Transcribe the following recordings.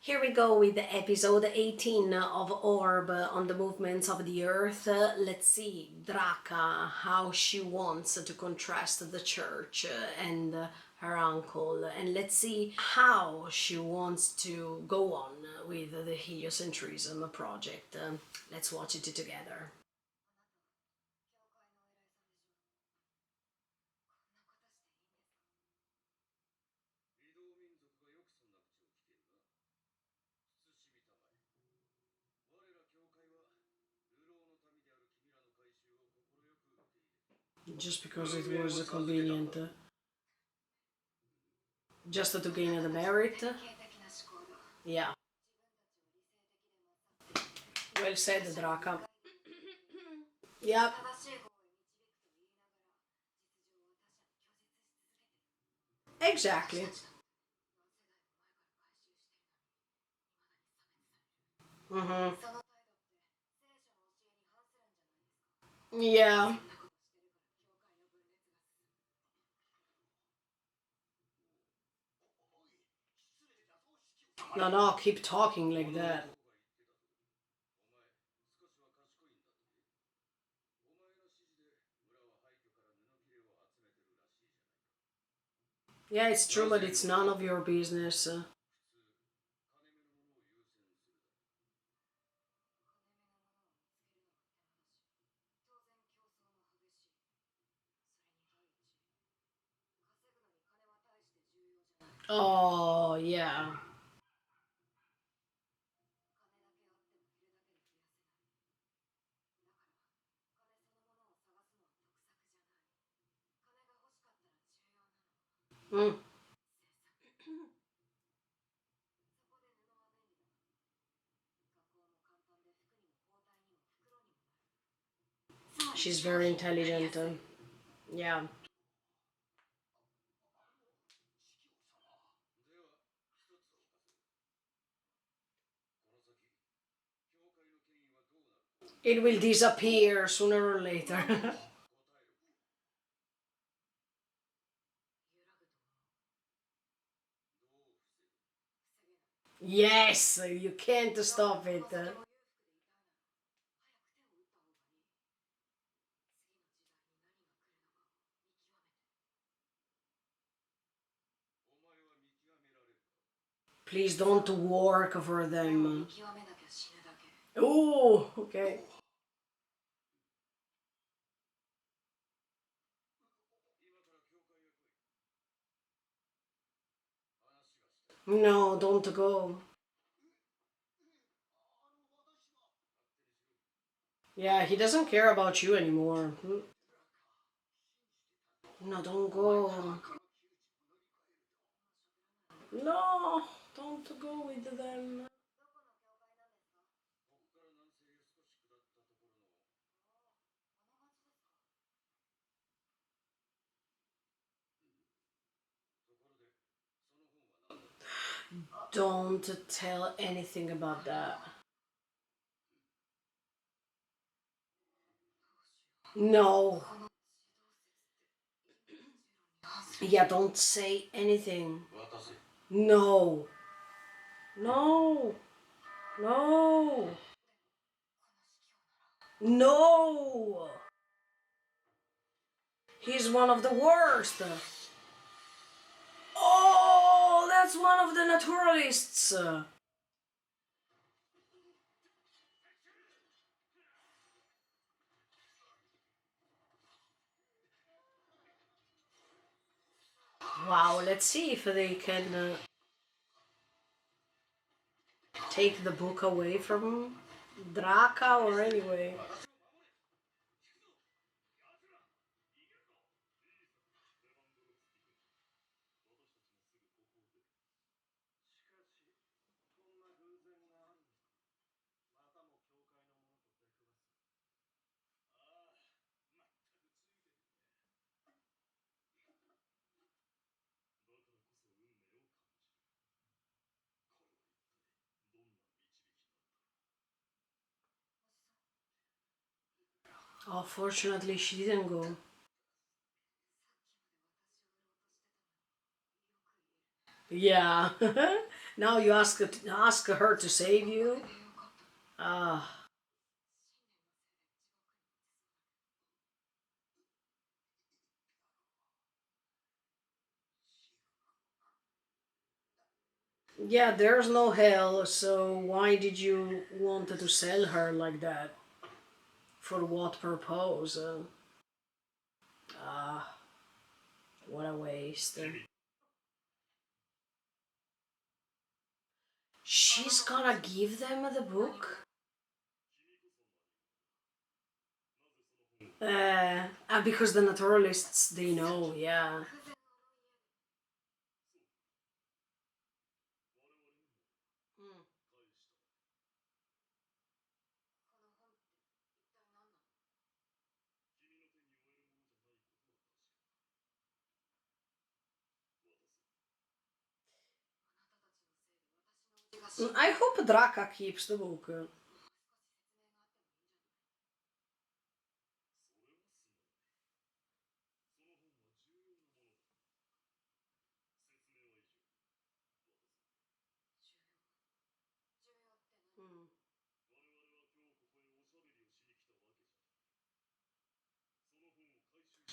Here we go with the episode 18 of Orb on the movements of the earth. Let's see Draka, how she wants to contrast the church and her uncle, and let's see how she wants to go on with the heliocentrism project. Let's watch it together. 'Just because it was convenient, just to gain the merit. Yeah, well said, Draka. Yep. Exactly. Mm-hmm. Yeah. No, no, keep talking like that. Yeah, it's true, but it's none of your business. Oh, yeah. Mm. She's very intelligent. Yeah. It will disappear sooner or later. Yes, you can't stop it. Please don't work for them. Oh, okay. No, don't go. Yeah, he doesn't care about you anymore. No, don't go. No, don't go with them. Don't tell anything about that. No. Yeah, don't say anything. No. No. No. No. He's one of the worst. Oh, that's one of the naturalists. Wow, let's see if they can take the book away from Draka or anyway. Oh, fortunately, she didn't go. Yeah. Now you ask her to save you? Ah. Yeah, there's no hell, so why did you want to sell her like that? For what purpose? Ah, what a waste. She's gonna give them the book? Because the naturalists, they know, yeah. Hmm. I hope Draka keeps the book. Hmm.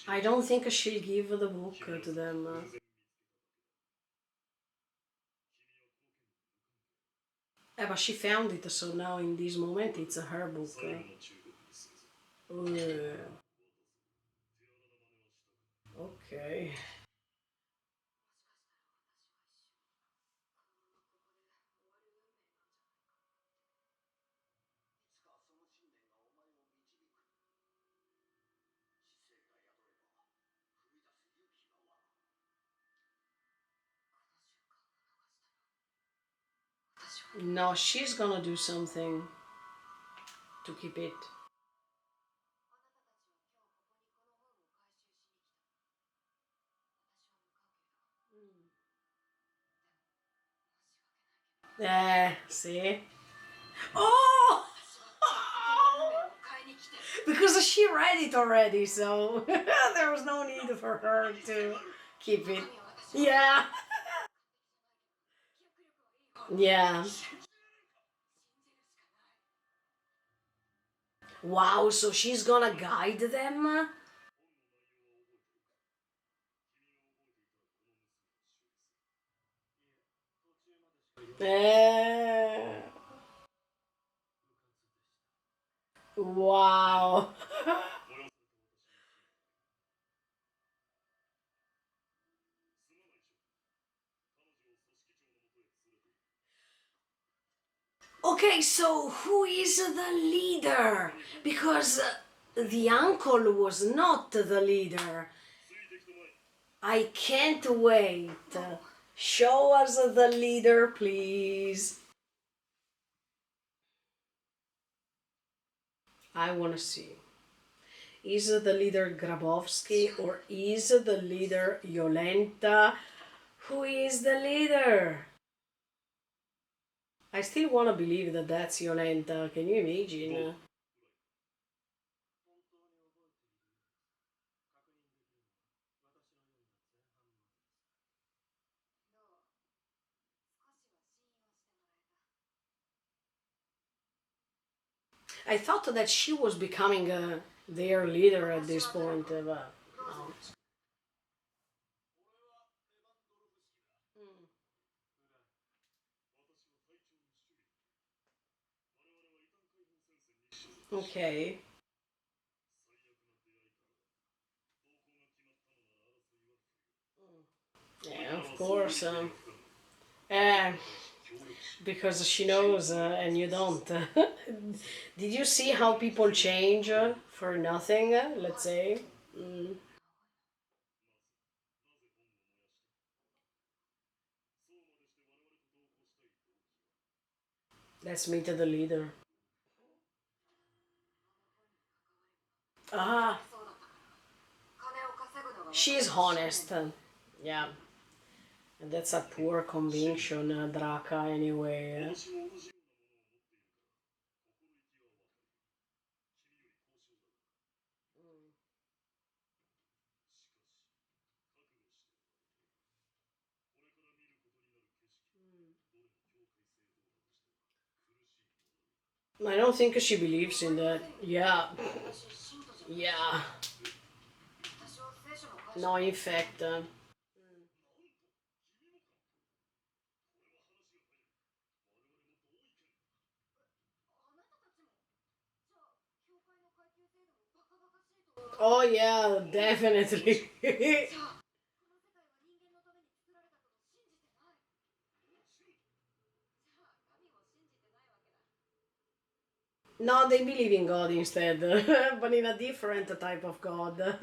I don't think she'll give the book to them. But she found it, so now in this moment it's her book. Okay. No, she's gonna do something to keep it. See? Oh! Because she read it already, so there was no need for her to keep it. Yeah. Yeah. Wow, so she's gonna guide them? Eh, wow. Okay, so who is the leader? Because the uncle was not the leader. I can't wait. Show us the leader, please. I want to see. Is the leader Grabowski or is the leader Yolenta? Who is the leader? I still want to believe that that's Yolenta. Can you imagine? I thought that she was becoming their leader at this point, but no. Okay. Yeah, of course. Uh, because she knows and you don't. Did you see how people change for nothing, let's say? Mm. Let's meet the leader. Ah, she is honest. Yeah, and that's a poor conviction, Draka, anyway. I don't think she believes in that. Yeah, yeah. No, in fact. Oh, yeah, definitely. No, they believe in God instead, but in a different type of God.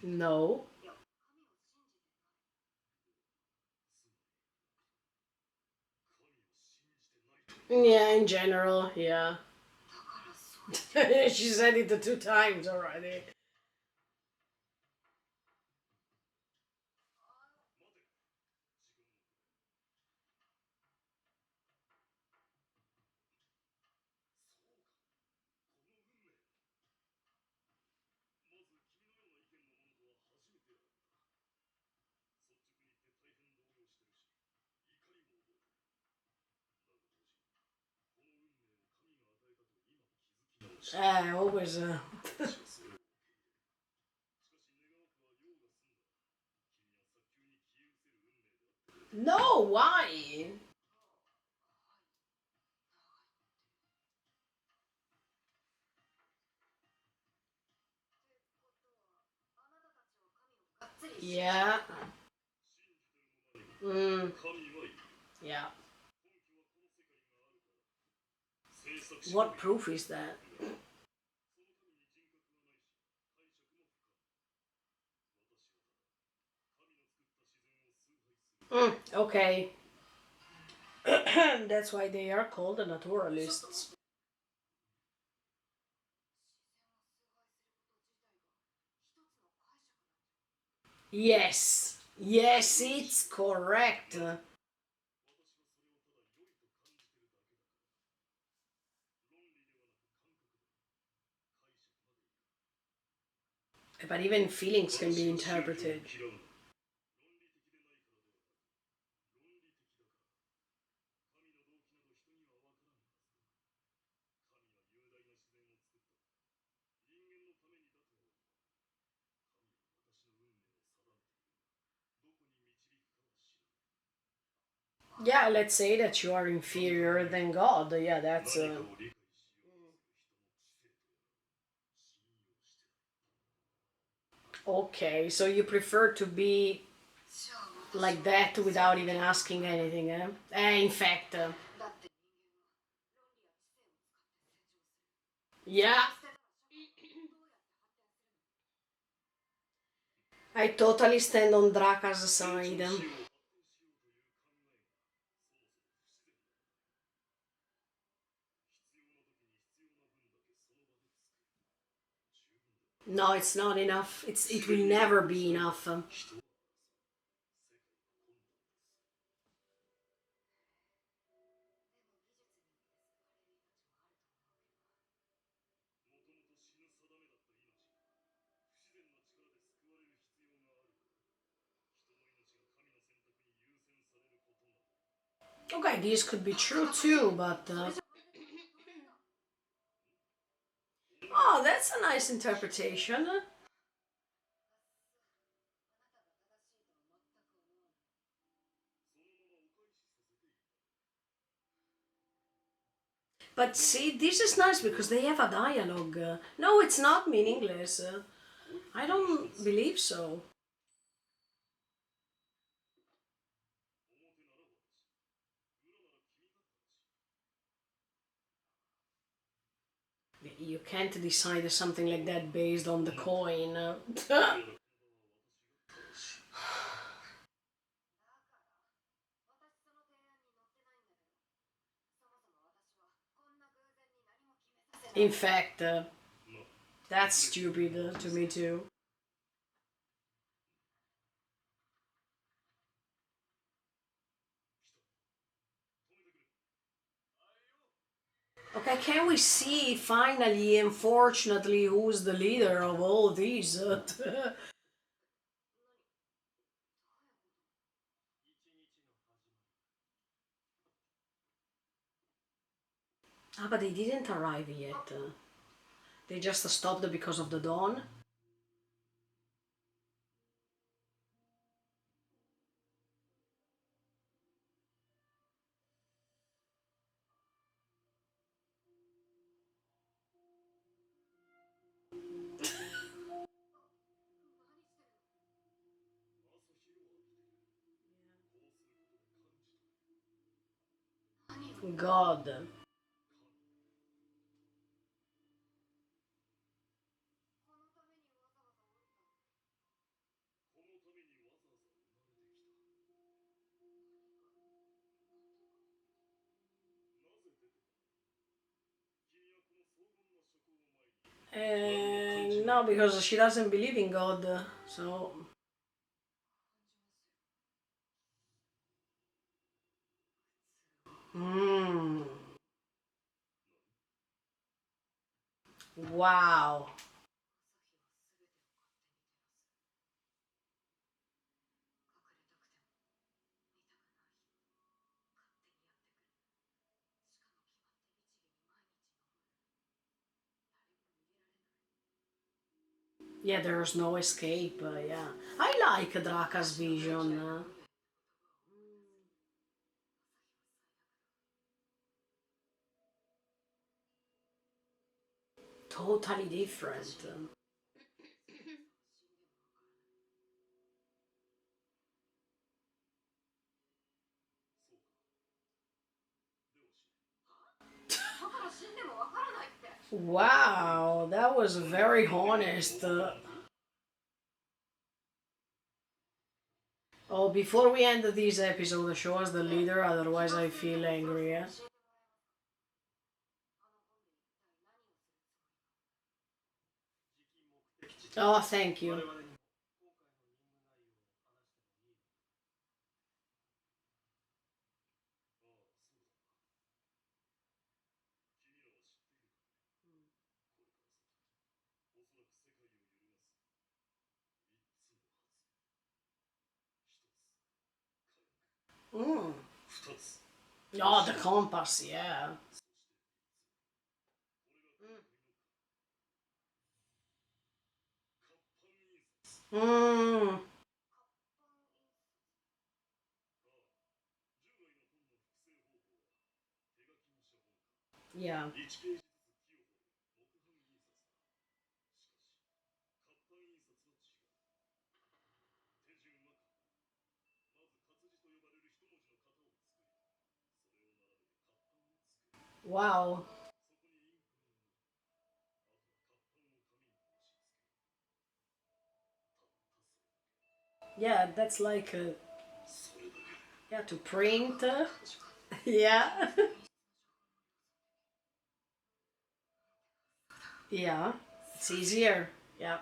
No. Yeah, in general, yeah. She said it two times already. Always. No, why? Yeah. Mm, yeah. What proof is that? Okay. That's why they are called the naturalists. Yes. Yes, it's correct. But even feelings can be interpreted. Yeah, let's say that you are inferior than God. Yeah, that's. Okay, so you prefer to be like that without even asking anything, eh? In fact, yeah, I totally stand on Draka's side. No, it's not enough. It will never be enough. Okay, this could be true too, but oh, that's a nice interpretation. But see, this is nice because they have a dialogue. No, it's not meaningless. I don't believe so. You can't decide something like that based on the coin. In fact, that's stupid to me too. Okay, can we see finally, unfortunately, who's the leader of all these? Ah, but they didn't arrive yet. They just stopped because of the dawn. God. No, because she doesn't believe in God. So. Mm. Wow. Yeah, there's no escape. Yeah. I like Draka's vision. Totally different. Wow, that was very honest. Oh, before we end this episode, show us the leader, otherwise I feel angry. Yeah? Oh, thank you. Mm. Oh, the compass, yeah. Mm. Yeah. Wow. Yeah, that's like yeah, to print. Yeah. Yeah. It's easier. Yeah.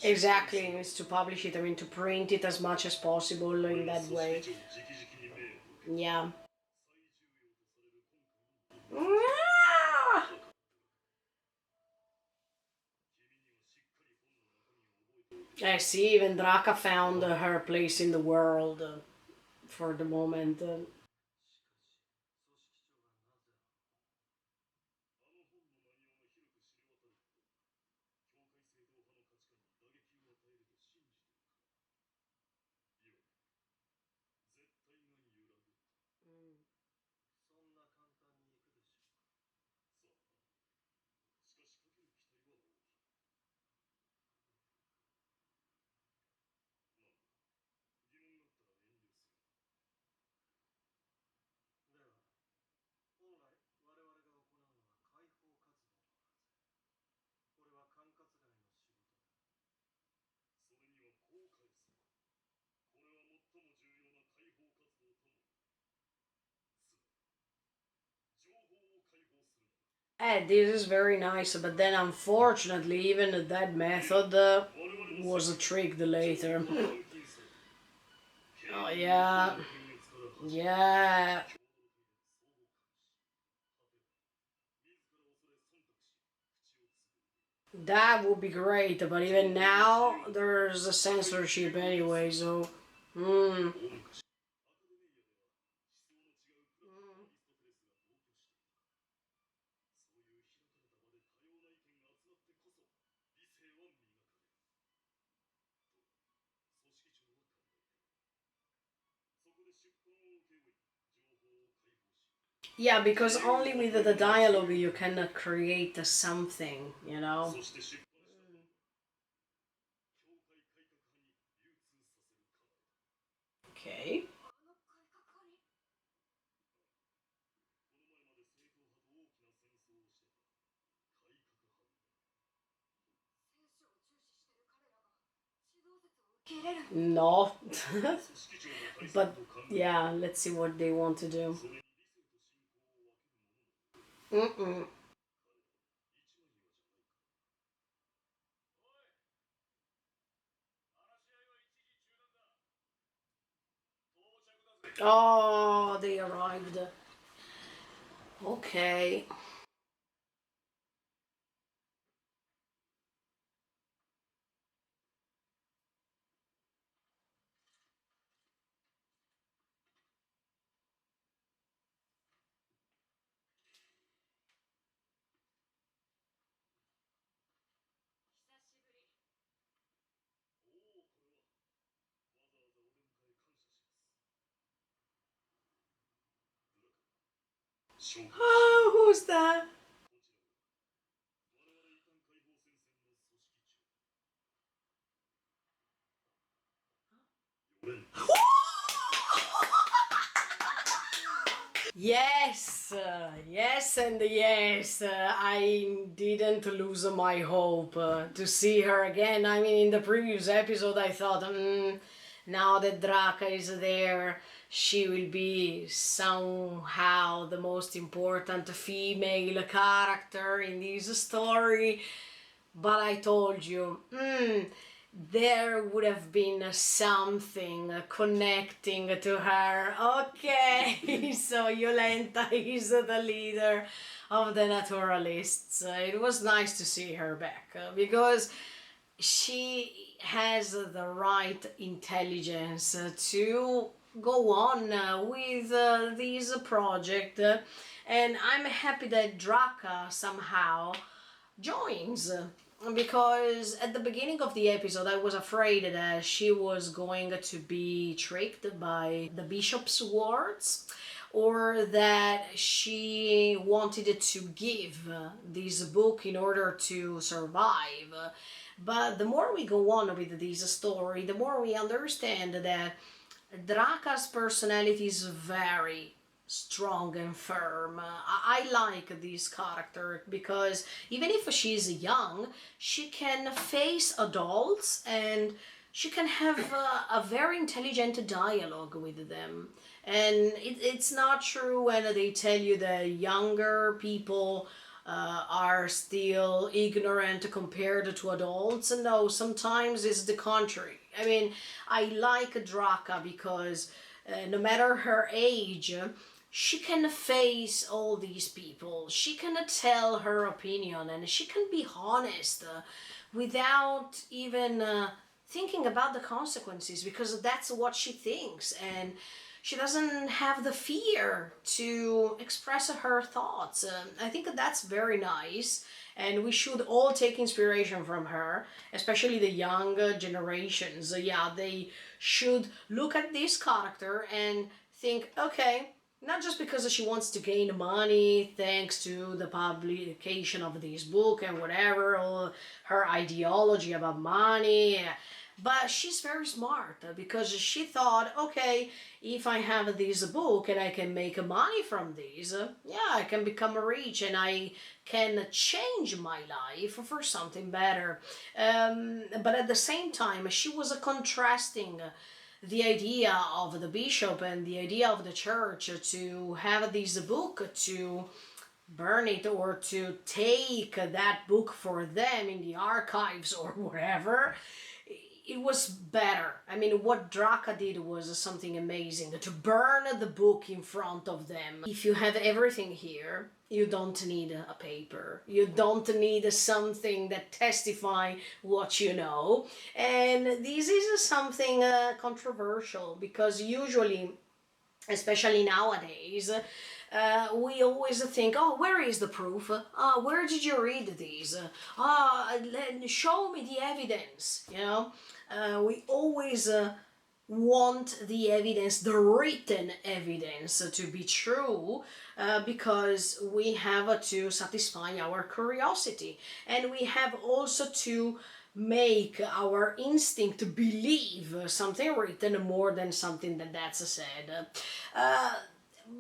Exactly, it's to publish it, I mean, to print it as much as possible in that way. Yeah. Ah! I see, even Draka found her place in the world for the moment. This is very nice, but then unfortunately, even that method was tricked later. Oh, yeah, yeah, that would be great, but even now, there's a censorship anyway, so. Hmm. Yeah, because only with the dialogue you can create something, you know? Okay. No. But yeah, let's see what they want to do. Mm-mm. Oh, they arrived. Okay. Oh, who's that? Yes, yes, and yes. I didn't lose my hope to see her again. I mean, in the previous episode, I thought, now that Draka is there, she will be somehow the most important female character in this story. But I told you, there would have been something connecting to her. Okay, so Yolenta is the leader of the naturalists. It was nice to see her back because she has the right intelligence to go on with this project. And I'm happy that Draka somehow joins because at the beginning of the episode I was afraid that she was going to be tricked by the bishop's words or that she wanted to give this book in order to survive. But the more we go on with this story, the more we understand that Draka's personality is very strong and firm. I like this character because even if she's young, she can face adults and she can have a very intelligent dialogue with them. And it's not true when they tell you that younger people are still ignorant compared to adults. No, sometimes it's the contrary. I mean, I like Draka because no matter her age, she can face all these people. She can tell her opinion and she can be honest without even thinking about the consequences because that's what she thinks. And she doesn't have the fear to express her thoughts. I think that that's very nice, and we should all take inspiration from her, especially the younger generations. Yeah, they should look at this character and think, okay, not just because she wants to gain money thanks to the publication of this book and whatever, or her ideology about money, but she's very smart because she thought, okay, if I have this book and I can make money from this, yeah, I can become rich and I can change my life for something better. But at the same time, she was contrasting the idea of the bishop and the idea of the church to have this book to burn it or to take that book for them in the archives or wherever, it was better. I mean, what Draka did was something amazing, to burn the book in front of them. If you have everything here, you don't need a paper. You don't need something that testify what you know. And this is something controversial, because usually, especially nowadays, we always think, oh, where is the proof? Where did you read these? Show me the evidence, you know? We always want the evidence, the written evidence, to be true, because we have to satisfy our curiosity, and we have also to make our instinct to believe something written more than something that's said.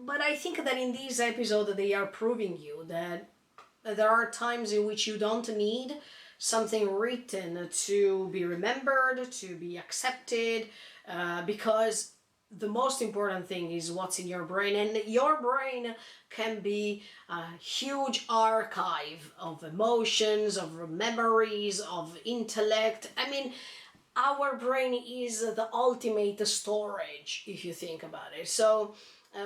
But I think that in this episode they are proving you that there are times in which you don't need something written to be remembered, to be accepted, because the most important thing is what's in your brain, and your brain can be a huge archive of emotions, of memories, of intellect. I mean, our brain is the ultimate storage, if you think about it. So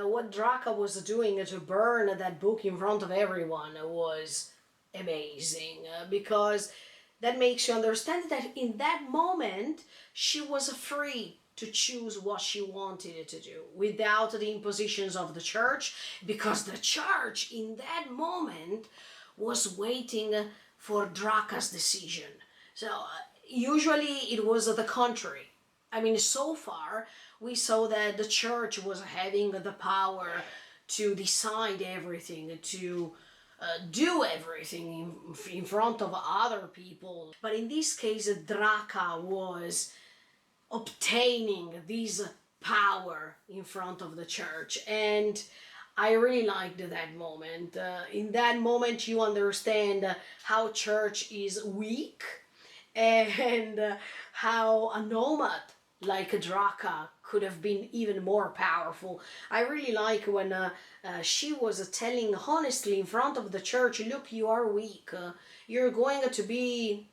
what Draka was doing to burn that book in front of everyone was amazing, because that makes you understand that in that moment she was free to choose what she wanted to do without the impositions of the church, because the church in that moment was waiting for Draka's decision. So usually it was the contrary. I mean, so far we saw that the church was having the power to decide everything, to do everything in front of other people. But in this case, Draka was obtaining this power in front of the church, and I really liked that moment. In that moment you understand how church is weak, and how a nomad like Draka could have been even more powerful. I really like when she was telling honestly in front of the church, look, you are weak, you're going to be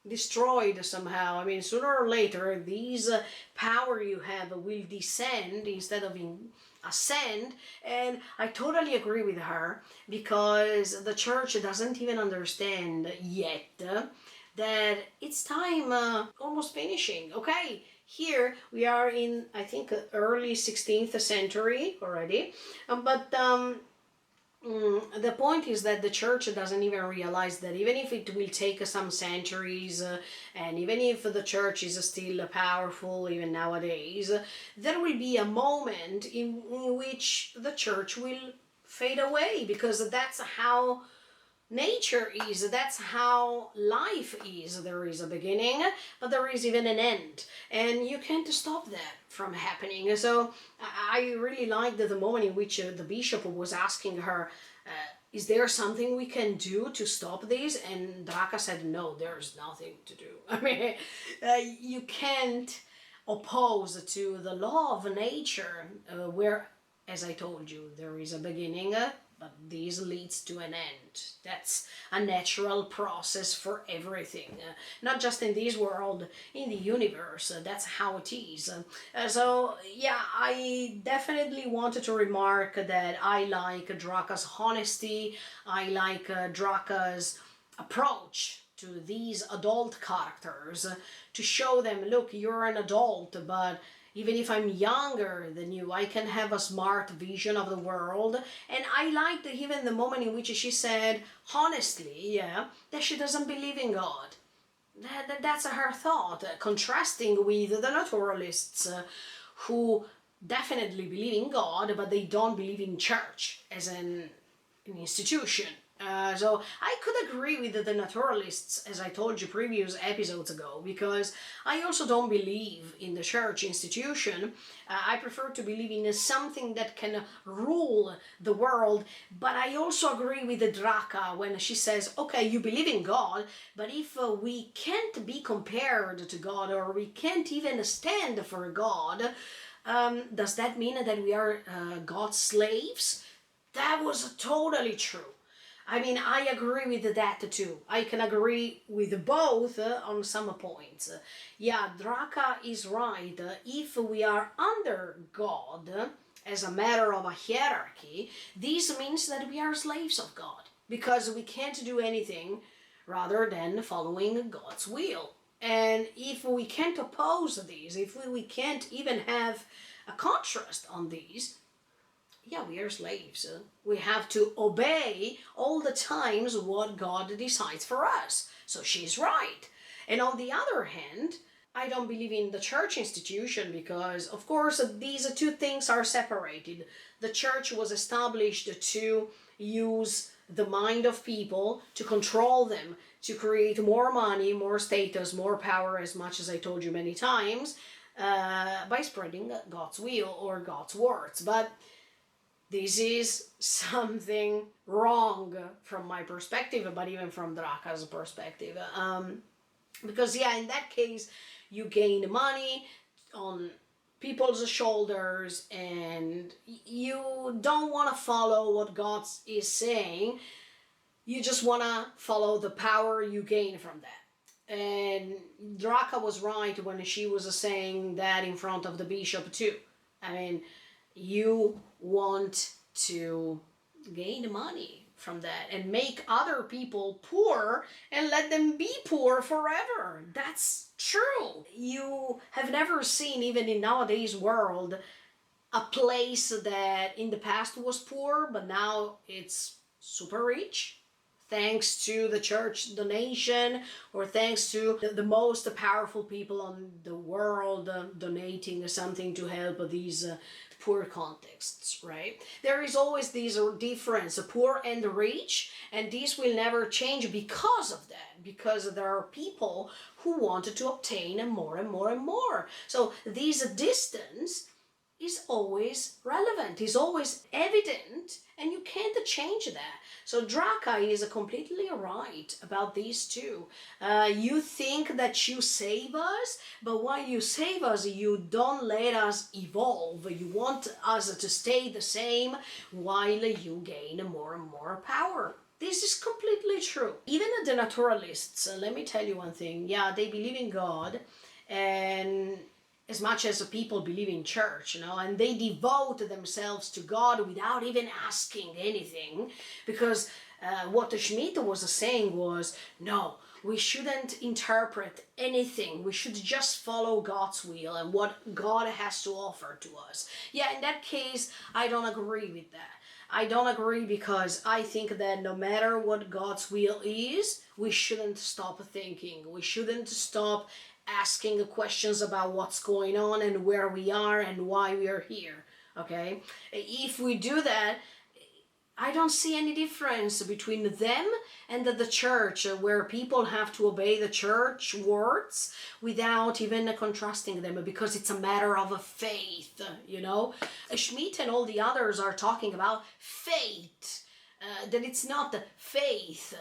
destroyed somehow. I mean, sooner or later these power you have will descend instead of ascend. And I totally agree with her, because the church doesn't even understand yet that it's time, almost finishing. Okay, here we are in, I think, early 16th century already, the point is that the church doesn't even realize that even if it will take some centuries, and even if the church is still powerful even nowadays, there will be a moment in which the church will fade away, because that's how nature is, that's how life is. There is a beginning, but there is even an end, and you can't stop that from happening. So I really liked the moment in which the bishop was asking her, is there something we can do to stop this? And Draka said, no, there's nothing to do. I mean, you can't oppose to the law of nature, where, as I told you, there is a beginning, but this leads to an end. That's a natural process for everything, not just in this world, in the universe. That's how it is. So yeah, I definitely wanted to remark that I like Draka's honesty. I like Draka's approach to these adult characters, to show them, look, you're an adult, but even if I'm younger than you, I can have a smart vision of the world. And I liked even the moment in which she said, honestly, yeah, that she doesn't believe in God. That's her thought, contrasting with the naturalists, who definitely believe in God, but they don't believe in church as an institution. So I could agree with the naturalists, as I told you previous episodes ago, because I also don't believe in the church institution. I prefer to believe in something that can rule the world, but I also agree with the Draka when she says, okay, you believe in God, but if we can't be compared to God, or we can't even stand for God, does that mean that we are God's slaves? That was totally true. I mean, I agree with that too. I can agree with both on some points. Yeah, Draka is right. If we are under God, as a matter of a hierarchy, this means that we are slaves of God because we can't do anything rather than following God's will. And if we can't oppose these, if we can't even have a contrast on these, yeah, we are slaves. We have to obey all the times what God decides for us. So she's right. And on the other hand, I don't believe in the church institution because, of course, these two things are separated. The church was established to use the mind of people, to control them, to create more money, more status, more power, as much as I told you many times, by spreading God's will or God's words. But this is something wrong from my perspective, but even from Draka's perspective. Because, yeah, in that case, you gain money on people's shoulders and you don't want to follow what God is saying. You just want to follow the power you gain from that. And Draka was right when she was saying that in front of the bishop too. I mean, you want to gain money from that and make other people poor and let them be poor forever. That's true. You have never seen, even in nowadays world, a place that in the past was poor but now it's super rich thanks to the church donation or thanks to the most powerful people on the world donating something to help these poor contexts, right? There is always this difference, poor and rich, and this will never change because of that, because there are people who wanted to obtain more and more and more. So this distance is always relevant, is always evident, and you can't change that. So Draka is completely right about these two. You think that you save us, but while you save us, you don't let us evolve. You want us to stay the same while you gain more and more power. This is completely true. Even the naturalists, let me tell you one thing. Yeah, they believe in God, and as much as people believe in church, and they devote themselves to God without even asking anything, because what Schmidt was saying was, no, we shouldn't interpret anything. We should just follow God's will and what God has to offer to us. Yeah, in that case, I don't agree with that. I don't agree because I think that no matter what God's will is, we shouldn't stop thinking. We shouldn't stop asking questions about what's going on and where we are and why we are here. Okay? If we do that, I don't see any difference between them and the church, where people have to obey the church words without even contrasting them, because it's a matter of faith, Schmidt and all the others are talking about faith, that it's not faith.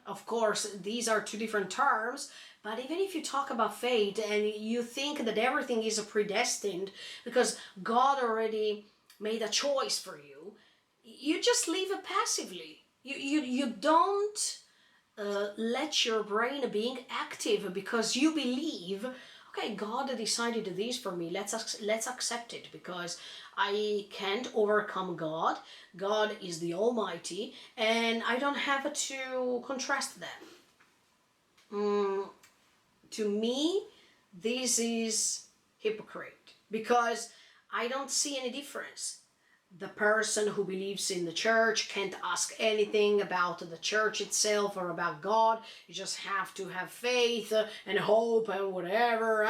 Of course, these are two different terms, but even if you talk about fate and you think that everything is predestined because God already made a choice for you, you just leave it passively. You don't let your brain being active because you believe, okay, God decided this for me. Let's accept it because I can't overcome God. God is the Almighty, and I don't have to contrast them. To me, this is hypocrite because I don't see any difference. The person who believes in the church can't ask anything about the church itself or about God. You just have to have faith and hope and whatever,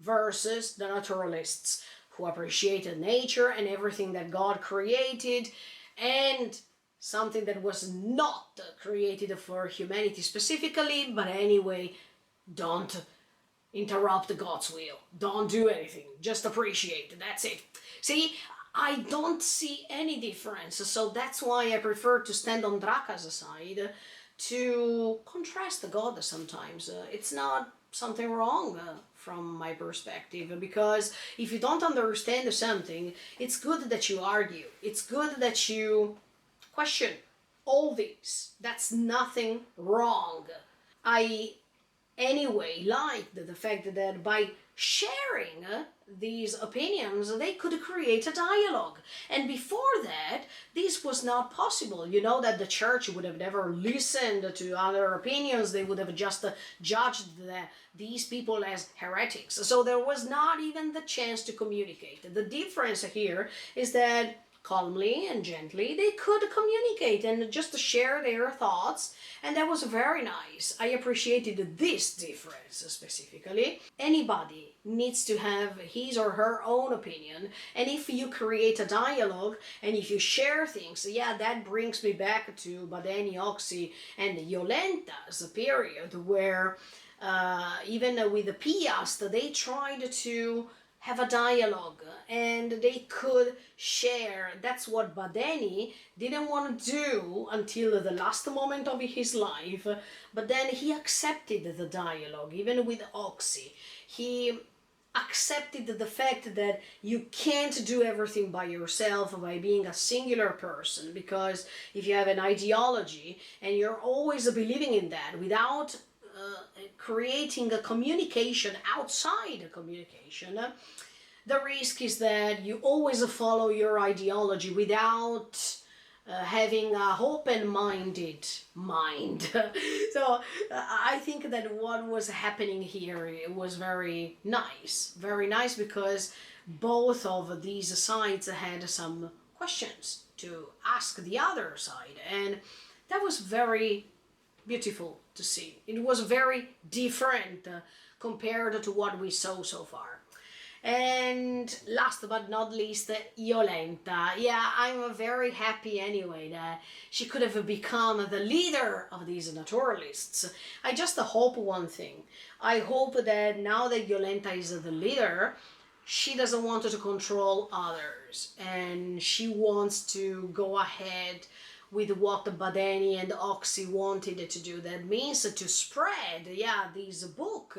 versus the naturalists who appreciated nature and everything that God created, and something that was not created for humanity specifically, but anyway, don't interrupt God's will. Don't do anything. Just appreciate. That's it. See, I don't see any difference. So that's why I prefer to stand on Draka's side, to contrast the God sometimes. It's not something wrong from my perspective, because if you don't understand something, it's good that you argue. It's good that you question all this. That's nothing wrong. I anyway liked the fact that by sharing these opinions they could create a dialogue, and before that this was not possible. You know that the church would have never listened to other opinions. They would have just judged these people as heretics, so there was not even the chance to communicate. The difference here is that calmly and gently they could communicate and just share their thoughts, and that was very nice. I appreciated this difference specifically. Anybody needs to have his or her own opinion, and if you create a dialogue and if you share things, yeah, that brings me back to Badeni, Oxy and Jolenta's period, where even with the Piast they tried to have a dialogue and they could share. That's what Badeni didn't want to do until the last moment of his life, but then he accepted the dialogue. Even with Oxy, he accepted the fact that you can't do everything by yourself by being a singular person, because if you have an ideology and you're always believing in that without creating a communication outside a communication, the risk is that you always follow your ideology without having a open-minded mind. So I think that what was happening here, it was very nice, because both of these sides had some questions to ask the other side, and that was very beautiful to see. It was very different compared to what we saw so far. And last but not least, Jolenta. Yeah, I'm very happy anyway that she could have become the leader of these naturalists. I just hope one thing. I hope that now that Jolenta is the leader, she doesn't want to control others, and she wants to go ahead with what Badeni and Oxy wanted to do. That means to spread, this book,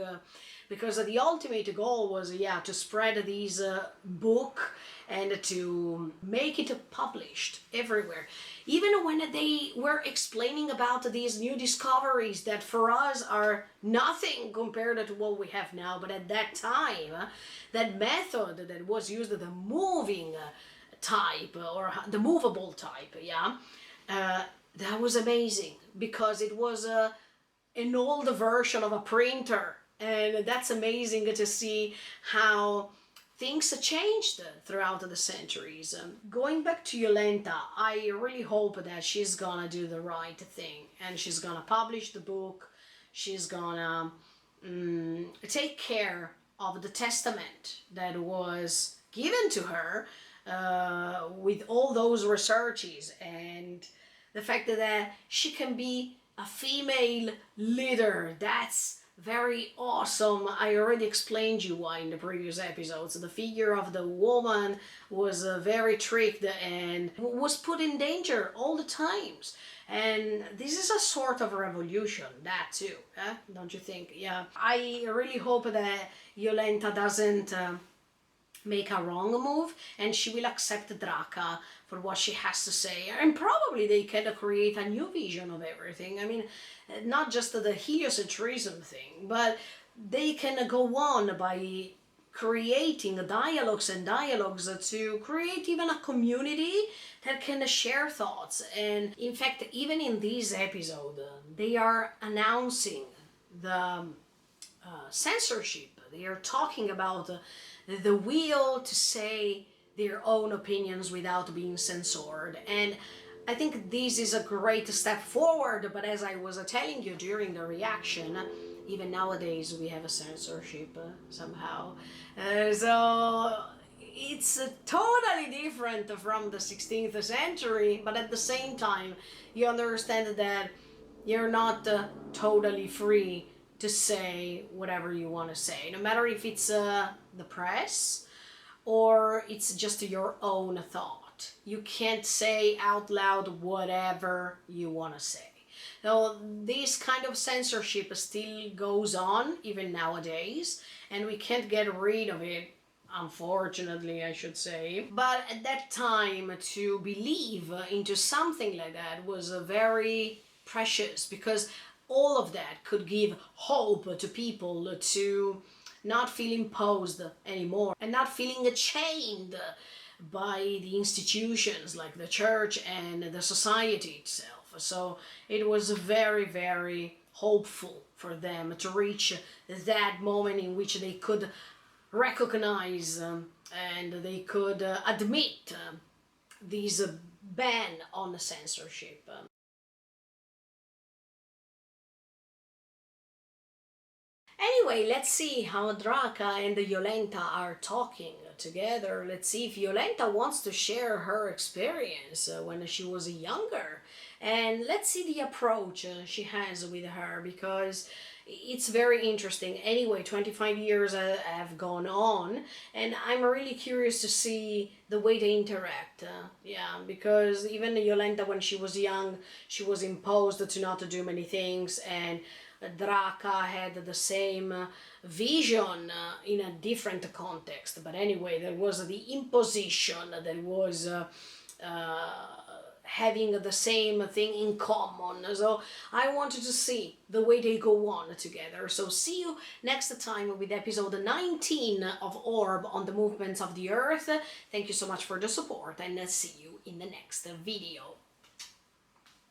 because the ultimate goal was, to spread this book and to make it published everywhere. Even when they were explaining about these new discoveries that for us are nothing compared to what we have now, but at that time, that method that was used, the moving type or the movable type, that was amazing, because it was an old version of a printer, and that's amazing to see how things changed throughout the centuries. Going back to Jolenta, I really hope that she's gonna do the right thing and she's gonna publish the book. She's gonna take care of the testament that was given to her with all those researches, and the fact that she can be a female leader. That's very awesome. I already explained you why in the previous episodes. The figure of the woman was very tricked and was put in danger all the times. And this is a sort of revolution, that too, don't you think? Yeah. I really hope that Jolenta doesn't make a wrong move, and she will accept Draca for what she has to say, and probably they can create a new vision of everything. I mean, not just the heliocentrism thing, but they can go on by creating dialogues and dialogues to create even a community that can share thoughts. And in fact, even in this episode, they are announcing the censorship. They are talking about the will to say their own opinions without being censored. And I think this is a great step forward, but as I was telling you during the reaction, even nowadays we have a censorship somehow. So it's totally different from the 16th century, but at the same time you understand that you're not totally free to say whatever you want to say, no matter if it's the press or it's just your own thought. You can't say out loud whatever you want to say. So this kind of censorship still goes on even nowadays, and we can't get rid of it unfortunately, I should say. But at that time, to believe into something like that was very precious, because all of that could give hope to people to not feel imposed anymore and not feeling chained by the institutions like the church and the society itself. So it was very, very hopeful for them to reach that moment in which they could recognize and they could admit this ban on censorship. Anyway, let's see how Draka and Yolenta are talking together. Let's see if Yolenta wants to share her experience when she was younger. And let's see the approach she has with her, because it's very interesting. Anyway, 25 years have gone on, and I'm really curious to see the way they interact. Yeah, because even Yolenta, when she was young, she was imposed to not to do many things, and Draka had the same vision in a different context. But anyway, there was the imposition, there was having the same thing in common. So I wanted to see the way they go on together. So see you next time with episode 19 of Orb on the movements of the Earth. Thank you so much for the support, and see you in the next video.